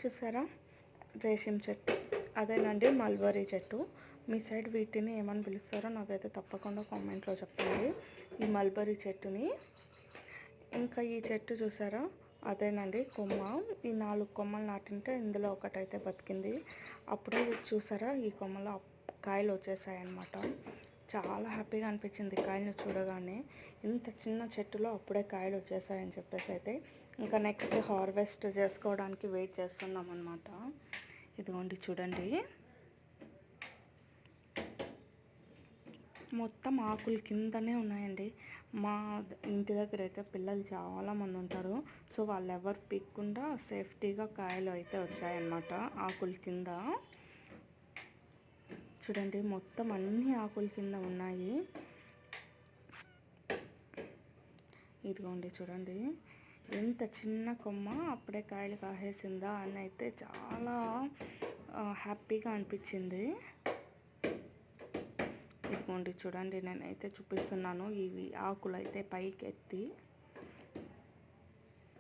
చూసారా రేషం చెట్టు, అదేనండి మల్బరీ చెట్టు. మీ సైడ్ వీటిని ఏమని పిలుస్తారో నాకైతే తప్పకుండా కామెంట్లో చెప్పండి. ఈ మల్బరీ చెట్టుని. ఇంకా ఈ చెట్టు చూసారా, అదేనండి కొమ్మ. ఈ 4 కొమ్మలు నాటింటే ఇందులో ఒకటైతే బతికింది. అప్పుడే చూసారా ఈ కొమ్మలో కాయలు వచ్చేసాయి అన్నమాట. చాలా హ్యాపీగా అనిపించింది కాయలు చూడగానే. ఇంత చిన్న చెట్టులో అప్పుడే కాయలు వచ్చేసాయని చెప్పేసి అయితే ఇంకా నెక్స్ట్ హార్వెస్ట్ చేసుకోవడానికి వెయిట్ చేస్తున్నాం అన్నమాట. ఇదిగోండి చూడండి, మొత్తం ఆకులు కిందనే ఉన్నాయండి. మా ఇంటి దగ్గర అయితే పిల్లలు చాలామంది ఉంటారు. సో వాళ్ళు ఎవరు పీక్కుండా సేఫ్టీగా కాయలు అయితే వచ్చాయన్నమాట ఆకుల కింద. చూడండి మొత్తం అన్ని ఆకుల కింద ఉన్నాయి. ఇదిగోండి చూడండి, ఎంత చిన్న కొమ్మ అప్పుడే కాయలు కాసేసిందా అని అయితే చాలా హ్యాపీగా అనిపించింది. ఇదిగోండి చూడండి, నేనైతే చూపిస్తున్నాను ఇవి ఆకులు అయితే పైకి ఎత్తి.